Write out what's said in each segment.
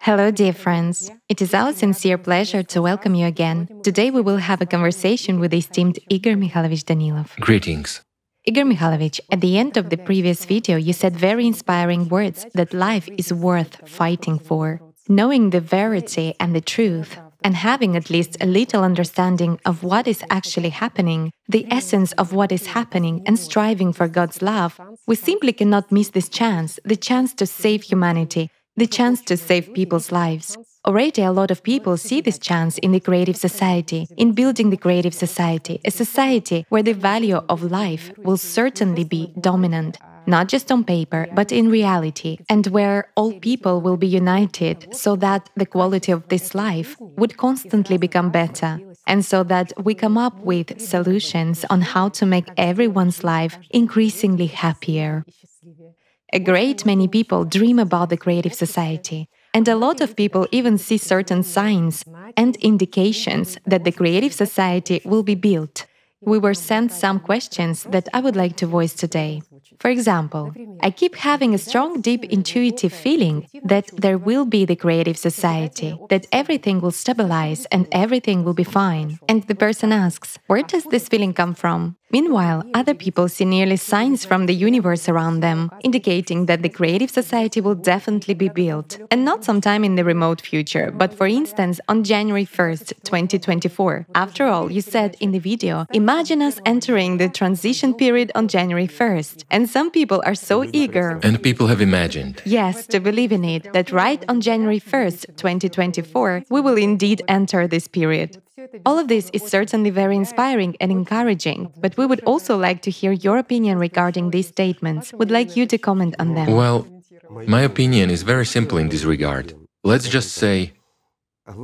Hello, dear friends. It is our sincere pleasure to welcome you again. Today we will have a conversation with the esteemed Igor Mikhailovich Danilov. Greetings. Igor Mikhailovich, at the end of the previous video, you said very inspiring words that life is worth fighting for. Knowing the verity and the truth, and having at least a little understanding of what is actually happening, the essence of what is happening, and striving for God's love, we simply cannot miss this chance, the chance to save humanity, the chance to save people's lives. Already a lot of people see this chance in the creative society, in building the creative society, a society where the value of life will certainly be dominant, not just on paper, but in reality, and where all people will be united so that the quality of this life would constantly become better, and so that we come up with solutions on how to make everyone's life increasingly happier. A great many people dream about the creative society, and a lot of people even see certain signs and indications that the creative society will be built. We were sent some questions that I would like to voice today. For example, I keep having a strong, deep intuitive feeling that there will be the creative society, that everything will stabilize and everything will be fine. And the person asks, where does this feeling come from? Meanwhile, other people see nearly signs from the universe around them, indicating that the creative society will definitely be built, and not sometime in the remote future, but for instance on January 1st, 2024. After all, you said in the video, imagine us entering the transition period on January 1st, and some people are so eager. And people have imagined. Yes, to believe in it, that right on January 1st, 2024, we will indeed enter this period. All of this is certainly very inspiring and encouraging, but we would also like to hear your opinion regarding these statements. Would like you to comment on them. Well, my opinion is very simple in this regard. Let's just say,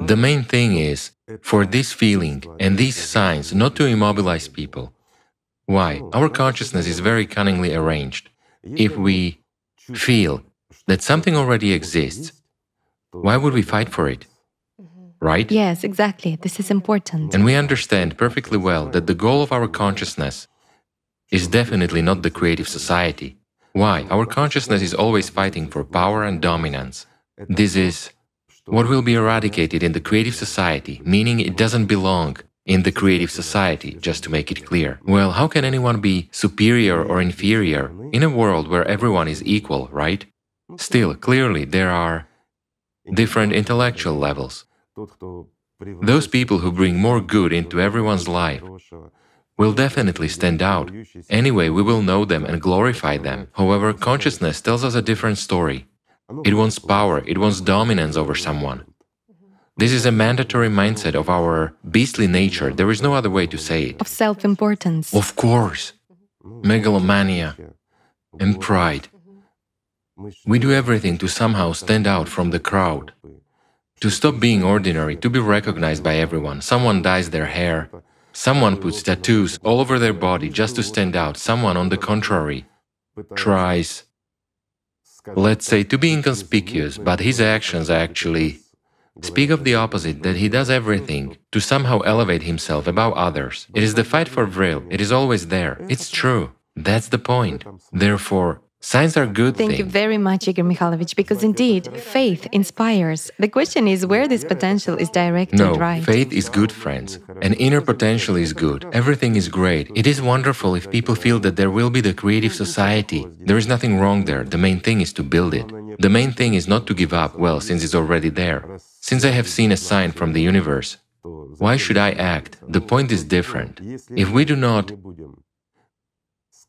the main thing is for this feeling and these signs not to immobilize people. Why? Our consciousness is very cunningly arranged. If we feel that something already exists, why would we fight for it? Right? Yes, exactly. This is important. And we understand perfectly well that the goal of our consciousness is definitely not the creative society. Why? Our consciousness is always fighting for power and dominance. This is what will be eradicated in the creative society, meaning it doesn't belong in the creative society, just to make it clear. Well, how can anyone be superior or inferior in a world where everyone is equal, right? Still, clearly, there are different intellectual levels. Those people who bring more good into everyone's life will definitely stand out. Anyway, we will know them and glorify them. However, consciousness tells us a different story. It wants power, it wants dominance over someone. This is a mandatory mindset of our beastly nature, there is no other way to say it. Of self-importance. Of course. Megalomania and pride. We do everything to somehow stand out from the crowd. To stop being ordinary, to be recognized by everyone. Someone dyes their hair, someone puts tattoos all over their body just to stand out. Someone, on the contrary, tries, let's say, to be inconspicuous, but his actions actually speak of the opposite, that he does everything to somehow elevate himself above others. It is the fight for vril, it is always there. It's true, that's the point. Therefore, signs are good things. Thank you very much, Igor Mikhailovich, because indeed, faith inspires. The question is where this potential is directed, No, right? faith is good, friends. And inner potential is good. Everything is great. It is wonderful if people feel that there will be the creative society. There is nothing wrong there. The main thing is to build it. The main thing is not to give up, well, since it's already there. Since I have seen a sign from the universe, why should I act? The point is different. If we do not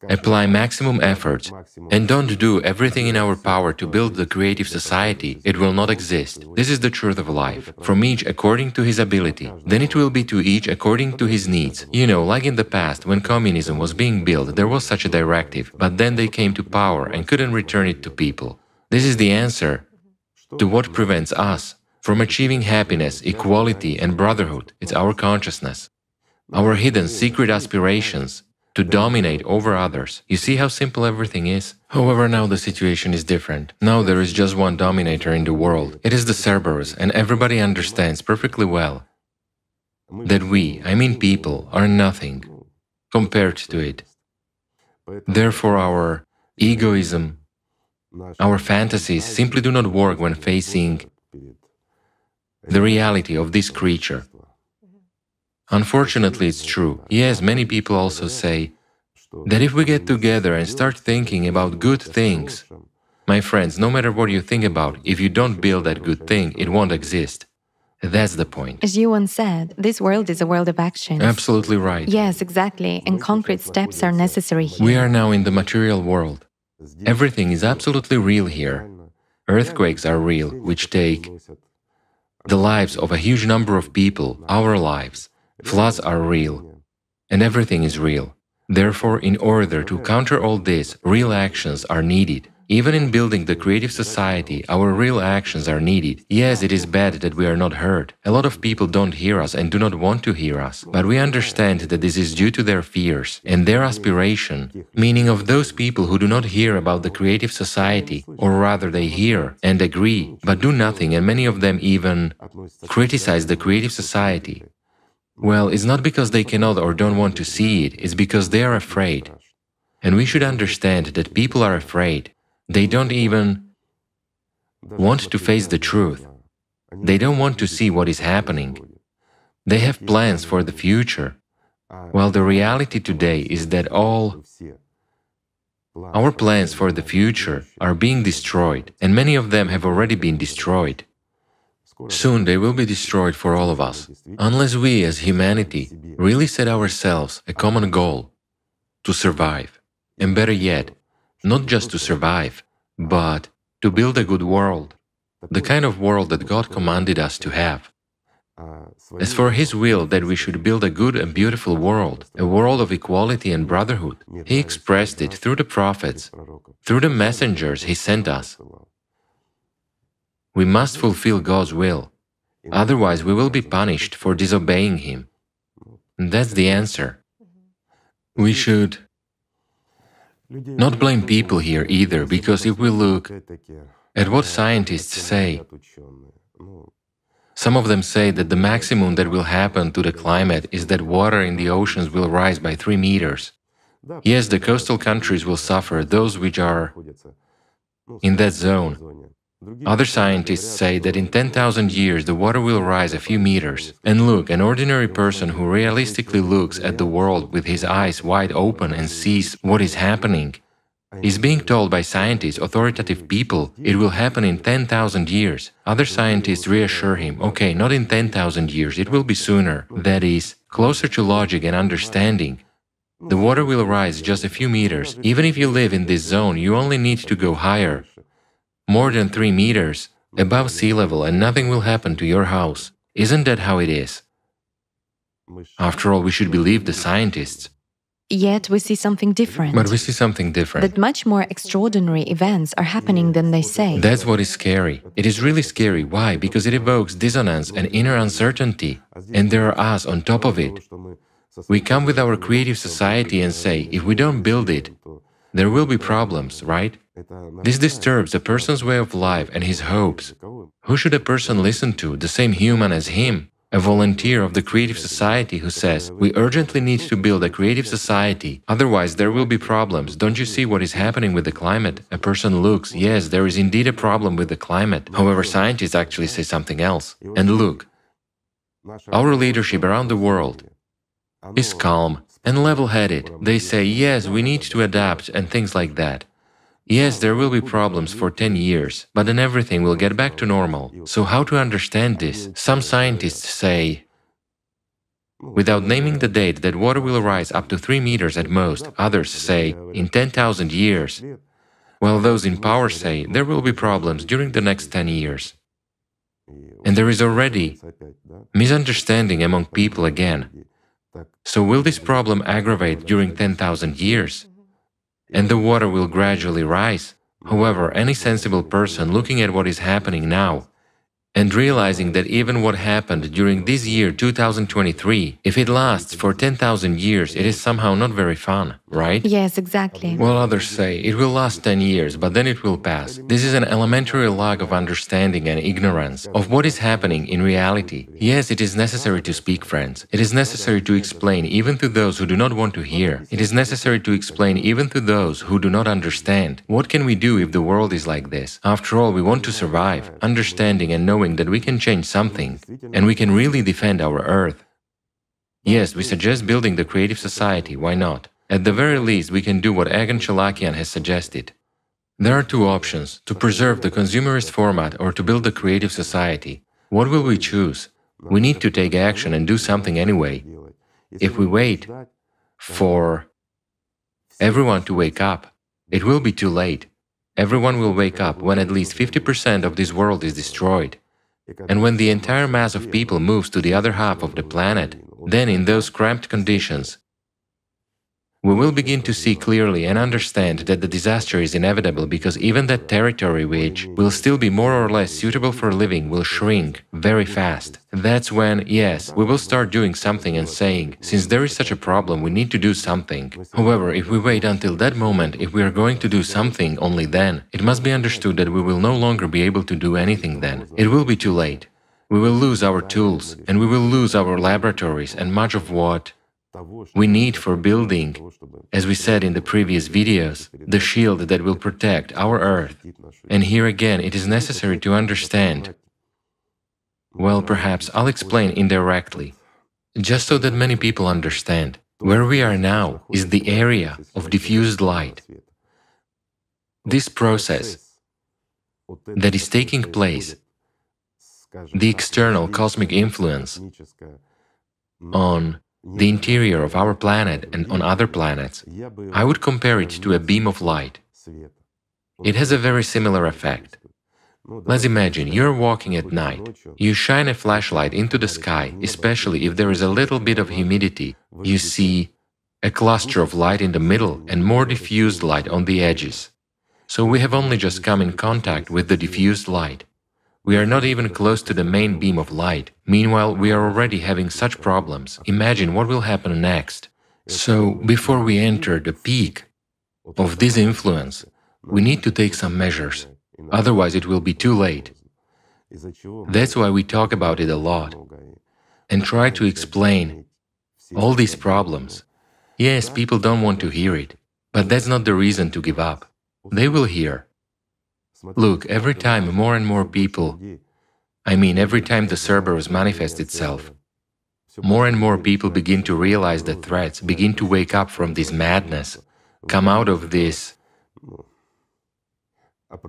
apply maximum efforts and don't do everything in our power to build the creative society, it will not exist. This is the truth of life. From each according to his ability. Then it will be to each according to his needs. You know, like in the past, when communism was being built, there was such a directive, but then they came to power and couldn't return it to people. This is the answer to what prevents us from achieving happiness, equality and brotherhood. It's our consciousness, our hidden secret aspirations to dominate over others. You see how simple everything is? However, now the situation is different. Now there is just one dominator in the world. It is the Cerberus, and everybody understands perfectly well that we, I mean people, are nothing compared to it. Therefore, our egoism, our fantasies simply do not work when facing the reality of this creature. Unfortunately, it's true. Yes, many people also say that if we get together and start thinking about good things, my friends, no matter what you think about, if you don't build that good thing, it won't exist. That's the point. As you once said, this world is a world of action. Absolutely right. Yes, exactly. And concrete steps are necessary here. We are now in the material world. Everything is absolutely real here. Earthquakes are real, which take the lives of a huge number of people, our lives. Floods are real. And everything is real. Therefore, in order to counter all this, real actions are needed. Even in building the creative society, our real actions are needed. Yes, it is bad that we are not heard. A lot of people don't hear us and do not want to hear us. But we understand that this is due to their fears and their aspiration, meaning of those people who do not hear about the creative society, or rather they hear and agree, but do nothing, and many of them even criticize the creative society. Well, it's not because they cannot or don't want to see it, it's because they are afraid. And we should understand that people are afraid. They don't even want to face the truth. They don't want to see what is happening. They have plans for the future. Well, the reality today is that all our plans for the future are being destroyed, and many of them have already been destroyed. Soon they will be destroyed for all of us, unless we as humanity really set ourselves a common goal to survive. And better yet, not just to survive, but to build a good world, the kind of world that God commanded us to have. As for His will that we should build a good and beautiful world, a world of equality and brotherhood, He expressed it through the prophets, through the messengers He sent us. We must fulfill God's will, otherwise we will be punished for disobeying Him. And that's the answer. We should not blame people here either, because if we look at what scientists say, some of them say that the maximum that will happen to the climate is that water in the oceans will rise by 3 meters. Yes, the coastal countries will suffer, those which are in that zone. Other scientists say that in 10,000 years the water will rise a few meters. And look, an ordinary person who realistically looks at the world with his eyes wide open and sees what is happening is being told by scientists, authoritative people, it will happen in 10,000 years. Other scientists reassure him, okay, not in 10,000 years, it will be sooner. That is, closer to logic and understanding. The water will rise just a few meters. Even if you live in this zone, you only need to go higher, more than 3 meters, above sea level, and nothing will happen to your house. Isn't that how it is? After all, we should believe the scientists. Yet we see something different. But we see something different. That much more extraordinary events are happening than they say. That's what is scary. It is really scary. Why? Because it evokes dissonance and inner uncertainty. And there are us on top of it. We come with our creative society and say, if we don't build it, there will be problems, right? This disturbs a person's way of life and his hopes. Who should a person listen to, the same human as him? A volunteer of the creative society who says, we urgently need to build a creative society, otherwise there will be problems. Don't you see what is happening with the climate? A person looks, yes, there is indeed a problem with the climate. However, scientists actually say something else. And look, our leadership around the world is calm and level-headed. They say, yes, we need to adapt and things like that. Yes, there will be problems for 10 years, but then everything will get back to normal. So how to understand this? Some scientists say, without naming the date, that water will rise up to 3 meters at most. Others say, in 10,000 years. While those in power say, there will be problems during the next 10 years. And there is already misunderstanding among people again. So will this problem aggravate during 10,000 years? And the water will gradually rise. However, any sensible person looking at what is happening now and realizing that even what happened during this year 2023, if it lasts for 10,000 years, it is somehow not very fun. right? Yes, exactly. While others say it will last 10 years, but then it will pass. This is an elementary lack of understanding and ignorance of what is happening in reality. Yes, it is necessary to speak, friends. It is necessary to explain even to those who do not want to hear. It is necessary to explain even to those who do not understand. What can we do if the world is like this? After all, we want to survive, understanding and knowing that we can change something, and we can really defend our Earth. Yes, we suggest building the creative society, why not? At the very least, we can do what Egon Chalakian has suggested. There are two options, to preserve the consumerist format or to build a creative society. What will we choose? We need to take action and do something anyway. If we wait for everyone to wake up, it will be too late. Everyone will wake up when at least 50% of this world is destroyed. And when the entire mass of people moves to the other half of the planet, then in those cramped conditions, we will begin to see clearly and understand that the disaster is inevitable, because even that territory which will still be more or less suitable for living will shrink very fast. That's when, yes, we will start doing something and saying, since there is such a problem, we need to do something. However, if we wait until that moment, if we are going to do something only then, it must be understood that we will no longer be able to do anything then. It will be too late. We will lose our tools, and we will lose our laboratories and much of what we need for building, as we said in the previous videos, the shield that will protect our Earth. And here again, it is necessary to understand. Well, perhaps I'll explain indirectly, just so that many people understand. Where we are now is the area of diffused light. This process that is taking place, the external cosmic influence on the interior of our planet and on other planets, I would compare it to a beam of light. It has a very similar effect. Let's imagine you're walking at night. You shine a flashlight into the sky, especially if there is a little bit of humidity. You see a cluster of light in the middle and more diffused light on the edges. So we have only just come in contact with the diffused light. We are not even close to the main beam of light. Meanwhile, we are already having such problems. Imagine what will happen next. So, before we enter the peak of this influence, we need to take some measures. Otherwise, it will be too late. That's why we talk about it a lot and try to explain all these problems. Yes, people don't want to hear it, but that's not the reason to give up. They will hear. Look, every time more and more people, every time the Cerberus manifests itself, more and more people begin to realize the threats, begin to wake up from this madness, come out of this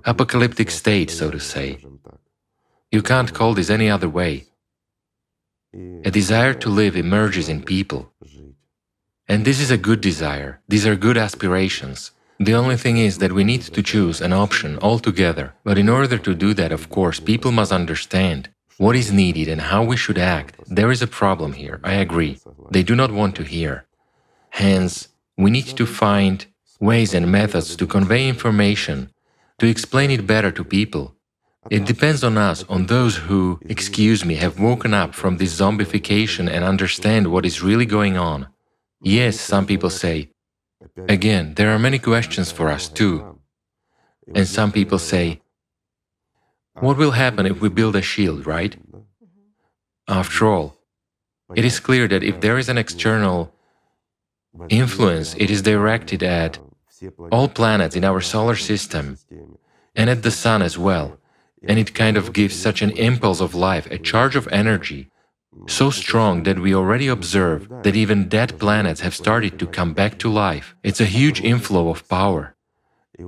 apocalyptic state, so to say. You can't call this any other way. A desire to live emerges in people. And this is a good desire, these are good aspirations. The only thing is that we need to choose an option altogether. But in order to do that, of course, people must understand what is needed and how we should act. There is a problem here, I agree. They do not want to hear. Hence, we need to find ways and methods to convey information, to explain it better to people. It depends on us, on those who, have woken up from this zombification and understand what is really going on. Yes, some people say, again, there are many questions for us too. And some people say, what will happen if we build a shield, right? After all, it is clear that if there is an external influence, it is directed at all planets in our solar system and at the Sun as well. And it kind of gives such an impulse of life, a charge of energy, so strong that we already observe that even dead planets have started to come back to life. It's a huge inflow of power.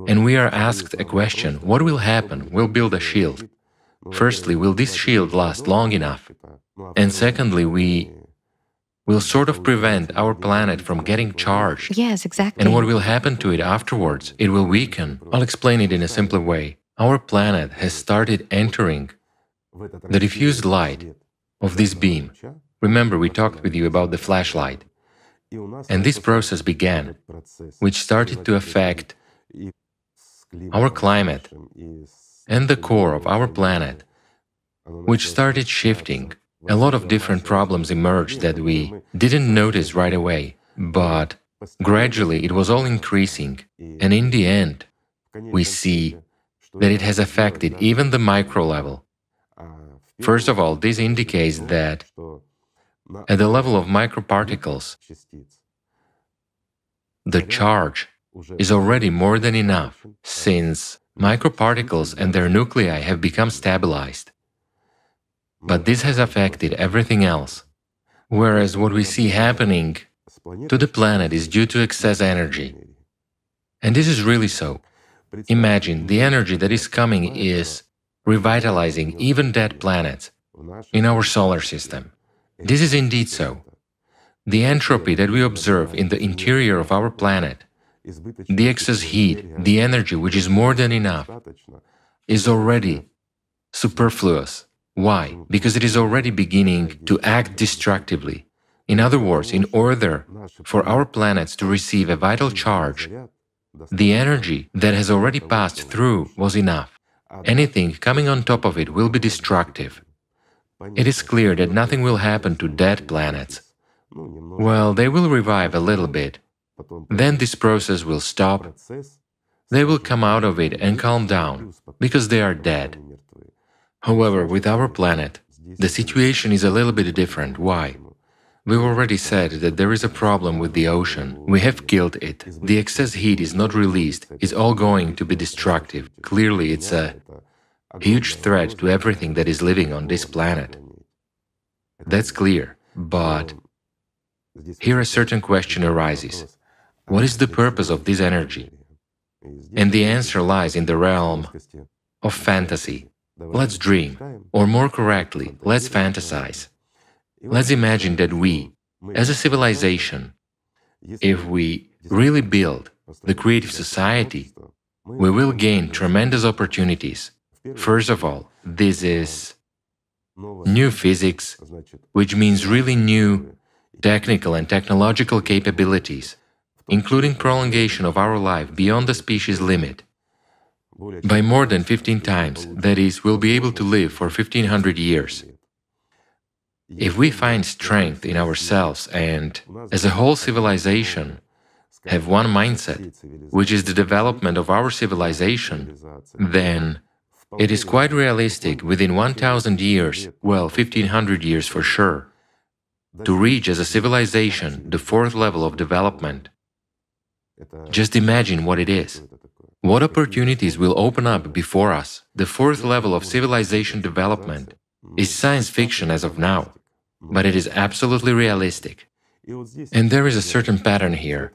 And we are asked a question, what will happen? We'll build a shield. Firstly, will this shield last long enough? And secondly, we will sort of prevent our planet from getting charged. Yes, exactly. And what will happen to it afterwards? It will weaken. I'll explain it in a simpler way. Our planet has started entering the diffused light of this beam. Remember, we talked with you about the flashlight. And this process began, which started to affect our climate and the core of our planet, which started shifting. A lot of different problems emerged that we didn't notice right away, but Gradually, it was all increasing, and in the end, we see that it has affected even the micro level. First of all, this indicates that at the level of microparticles, the charge is already more than enough, since microparticles and their nuclei have become stabilized. But this has affected everything else, whereas what we see happening to the planet is due to excess energy. And this is really so. Imagine the energy that is coming is revitalizing even dead planets in our solar system. This is indeed so. The entropy that we observe in the interior of our planet, the excess heat, the energy which is more than enough, is already superfluous. Why? Because it is already beginning to act destructively. In other words, in order for our planets to receive a vital charge, the energy that has already passed through was enough. Anything coming on top of it will be destructive. It is clear that nothing will happen to dead planets. Well, they will revive a little bit. Then this process will stop. They will come out of it and calm down, because they are dead. However, with our planet, the situation is a little bit different. Why? We've already said that there is a problem with the ocean. We have killed it. The excess heat is not released. It's all going to be destructive. Clearly, it's a huge threat to everything that is living on this planet. That's clear. But here a certain question arises. What is the purpose of this energy? And the answer lies in the realm of fantasy. Let's dream, or more correctly, let's fantasize. Let's imagine that we, as a civilization, if we really build the creative society, we will gain tremendous opportunities. First of all, this is new physics, which means really new technical and technological capabilities, including prolongation of our life beyond the species limit. By more than 15 times, that is, we'll be able to live for 1500 years. If we find strength in ourselves and, as a whole civilization, have one mindset, which is the development of our civilization, then it is quite realistic within 1000 years, well, 1500 years for sure, to reach as a civilization the fourth level of development. Just imagine what it is. What opportunities will open up before us? The fourth level of civilization development is science fiction as of now, but it is absolutely realistic. And there is a certain pattern here.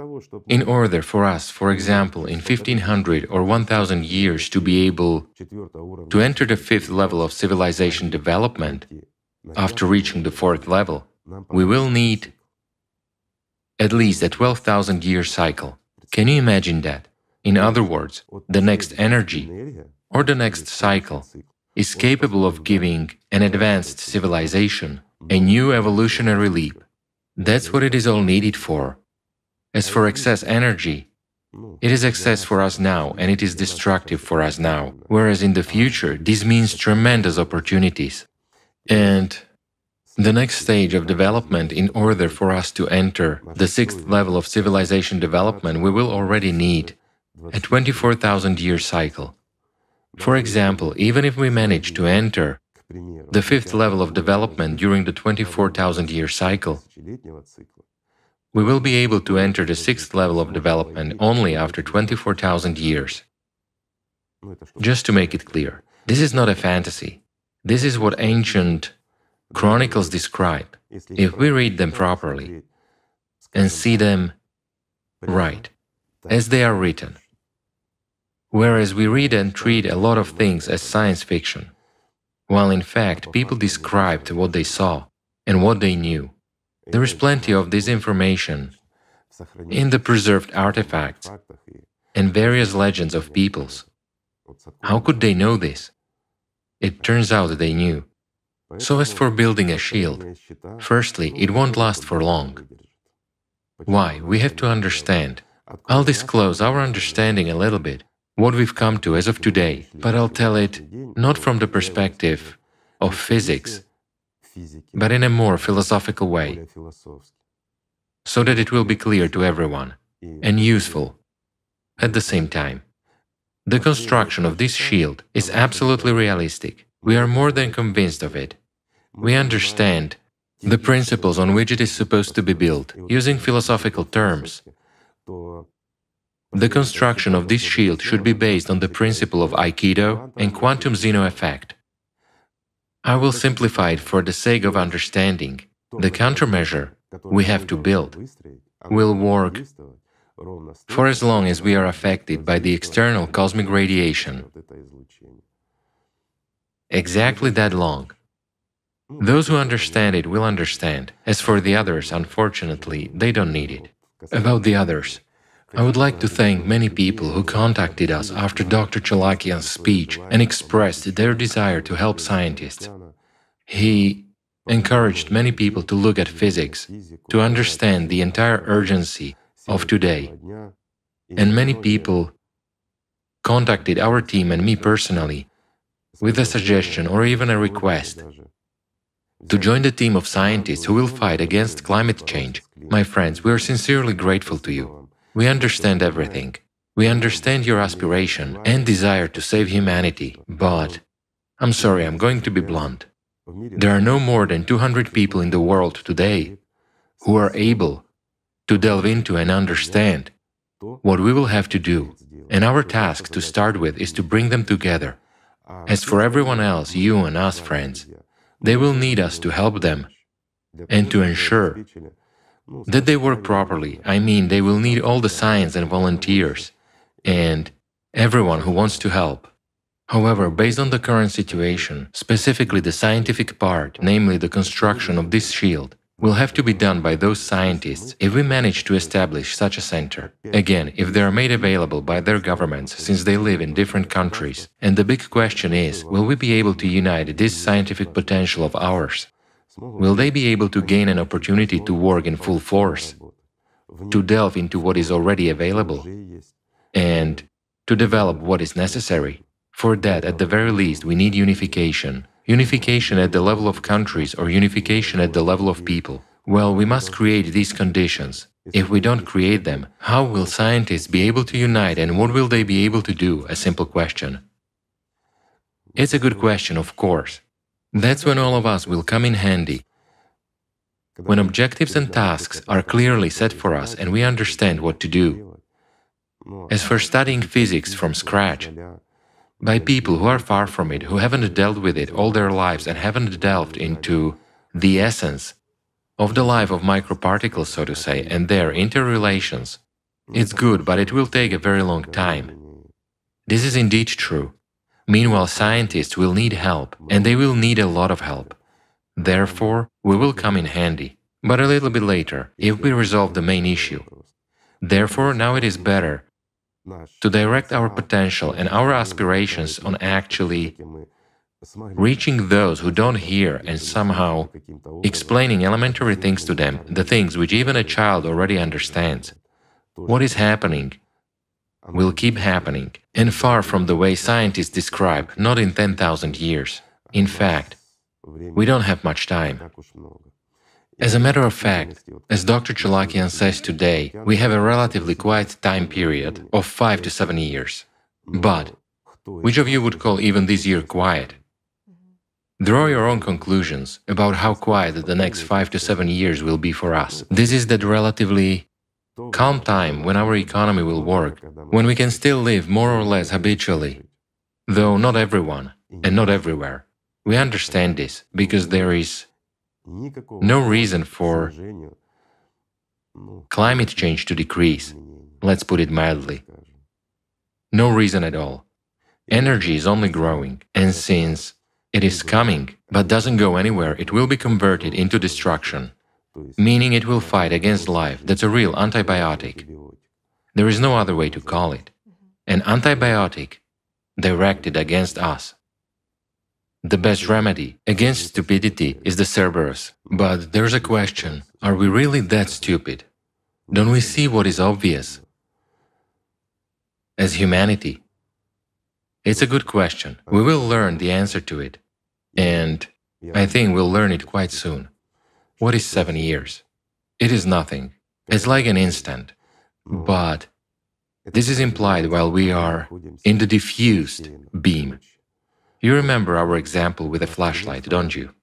In order for us, for example, in 1500 or 1000 years to be able to enter the fifth level of civilization development, after reaching the fourth level, we will need at least a 12,000-year cycle. Can you imagine that? In other words, the next energy, or the next cycle, is capable of giving an advanced civilization a new evolutionary leap. That's what it is all needed for. As for excess energy, it is excess for us now and it is destructive for us now, whereas in the future this means tremendous opportunities. And the next stage of development, in order for us to enter the sixth level of civilization development, we will already need a 24,000-year cycle. For example, even if we manage to enter the fifth level of development during the 24,000-year cycle, we will be able to enter the sixth level of development only after 24,000 years. Just to make it clear, this is not a fantasy. This is what ancient chronicles describe, if we read them properly and see them right, as they are written. Whereas we read and treat a lot of things as science fiction, while in fact people described what they saw and what they knew. There is plenty of this information in the preserved artifacts and various legends of peoples. How could they know this? It turns out that they knew. So as for building a shield, firstly, it won't last for long. Why? We have to understand. I'll disclose our understanding a little bit, what we've come to as of today, but I'll tell it not from the perspective of physics, but in a more philosophical way. so that it will be clear to everyone and useful at the same time. The construction of this shield is absolutely realistic. We are more than convinced of it. We understand the principles on which it is supposed to be built. Using philosophical terms, the construction of this shield should be based on the principle of Aikido and quantum Zeno effect. I will simplify it for the sake of understanding. The countermeasure we have to build will work for as long as we are affected by the external cosmic radiation. Exactly that long. Those who understand it will understand. As for the others, unfortunately, they don't need it. About the others, I would like to thank many people who contacted us after Dr. Chalakian's speech and expressed their desire to help scientists. He encouraged many people to look at physics, to understand the entire urgency of today. And many people contacted our team and me personally with a suggestion or even a request to join the team of scientists who will fight against climate change. My friends, we are sincerely grateful to you. We understand everything. We understand your aspiration and desire to save humanity, but I'm sorry, I'm going to be blunt. There are no more than 200 people in the world today who are able to delve into and understand what we will have to do, and our task to start with is to bring them together. As for everyone else, you and us, friends, they will need us to help them and to ensure that they work properly. I mean, they will need all the science and volunteers and everyone who wants to help. However, based on the current situation, specifically the scientific part, namely the construction of this shield, will have to be done by those scientists if we manage to establish such a center. Again, if they are made available by their governments, since they live in different countries. And the big question is, will we be able to unite this scientific potential of ours? Will they be able to gain an opportunity to work in full force, to delve into what is already available, and to develop what is necessary? For that, at the very least, we need unification. Unification at the level of countries or unification at the level of people. Well, we must create these conditions. If we don't create them, how will scientists be able to unite and what will they be able to do? A simple question. It's a good question, of course. That's when all of us will come in handy. When objectives and tasks are clearly set for us and we understand what to do. As for studying physics from scratch, by people who are far from it, who haven't dealt with it all their lives and haven't delved into the essence of the life of microparticles, so to say, and their interrelations. It's good, but it will take a very long time. This is indeed true. Meanwhile, scientists will need help, and they will need a lot of help. Therefore, we will come in handy, but a little bit later, if we resolve the main issue. Therefore, now it is better to direct our potential and our aspirations on actually reaching those who don't hear and somehow explaining elementary things to them, the things which even a child already understands. What is happening will keep happening, and far from the way scientists describe, not in 10,000 years. In fact, we don't have much time. As a matter of fact, as Dr. Chalakian says today, we have a relatively quiet time period of 5 to 7 years. But which of you would call even this year quiet? Draw your own conclusions about how quiet the next 5 to 7 years will be for us. This is that relatively calm time when our economy will work, when we can still live more or less habitually, though not everyone and not everywhere. We understand this because there is no reason for climate change to decrease, let's put it mildly. No reason at all. Energy is only growing, and since it is coming but doesn't go anywhere, it will be converted into destruction, meaning it will fight against life. That's a real antibiotic. There is no other way to call it. An antibiotic directed against us. The best remedy against stupidity is the Cerberus. But there's a question, are we really that stupid? Don't we see what is obvious? As humanity? It's a good question. We will learn the answer to it. And I think we'll learn it quite soon. What is 7 years? It is nothing. It's like an instant, but this is implied while we are in the diffused beam. You remember our example with a flashlight, don't you?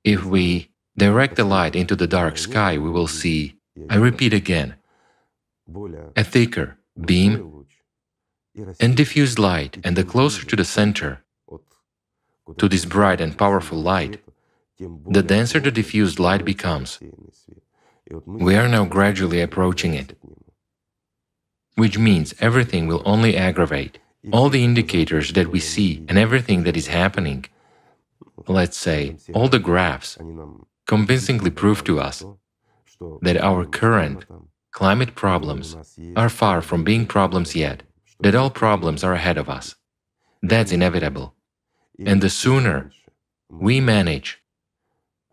If we direct the light into the dark sky, we will see, I repeat again, a thicker beam and diffused light, and the closer to the center, to this bright and powerful light, the denser the diffused light becomes. We are now gradually approaching it, which means everything will only aggravate. All the indicators that we see and everything that is happening, let's say, all the graphs, convincingly prove to us that our current climate problems are far from being problems yet, that all problems are ahead of us. That's inevitable. And the sooner we manage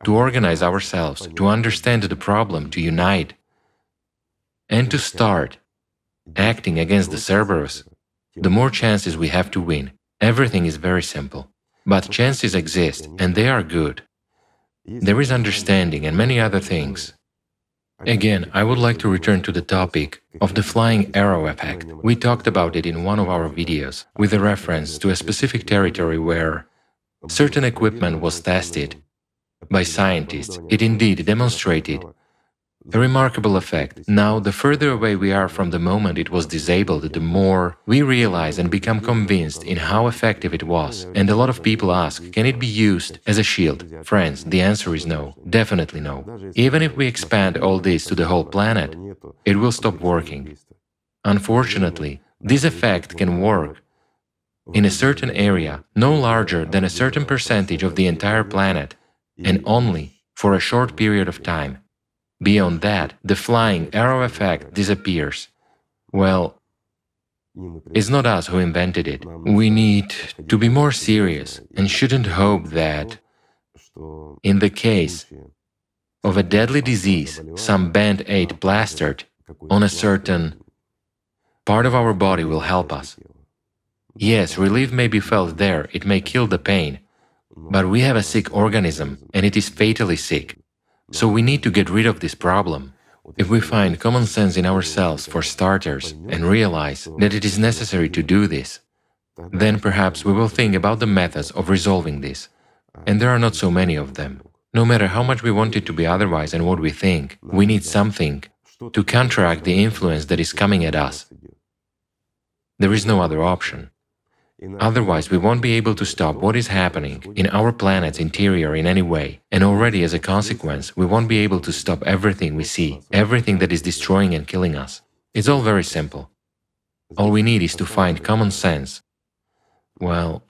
to organize ourselves, to understand the problem, to unite, and to start acting against the Cerberus, the more chances we have to win. Everything is very simple. But chances exist, and they are good. There is understanding and many other things. Again, I would like to return to the topic of the flying arrow effect. We talked about it in one of our videos, with a reference to a specific territory where certain equipment was tested by scientists. It indeed demonstrated a remarkable effect. Now, the further away we are from the moment it was disabled, the more we realize and become convinced in how effective it was. And a lot of people ask, can it be used as a shield? Friends, the answer is no, definitely no. Even if we expand all this to the whole planet, it will stop working. Unfortunately, this effect can work in a certain area, no larger than a certain percentage of the entire planet, and only for a short period of time. Beyond that, the flying arrow effect disappears. Well, it's not us who invented it. We need to be more serious and shouldn't hope that, in the case of a deadly disease, some band-aid plastered on a certain part of our body will help us. Yes, relief may be felt there, it may kill the pain, but we have a sick organism, and it is fatally sick. So we need to get rid of this problem. If we find common sense in ourselves for starters and realize that it is necessary to do this, then perhaps we will think about the methods of resolving this. And there are not so many of them. No matter how much we want it to be otherwise and what we think, we need something to counteract the influence that is coming at us. There is no other option. Otherwise, we won't be able to stop what is happening in our planet's interior in any way, and already as a consequence, we won't be able to stop everything we see, everything that is destroying and killing us. It's all very simple. All we need is to find common sense. Well,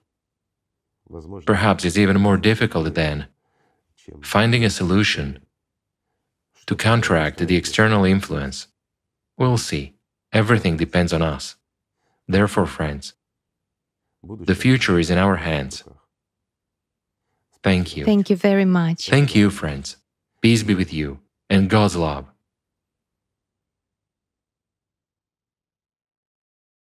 perhaps it's even more difficult than finding a solution to counteract the external influence. We'll see. Everything depends on us. Therefore, friends, the future is in our hands. Thank you. Thank you very much. Thank you, friends. Peace be with you, and God's love.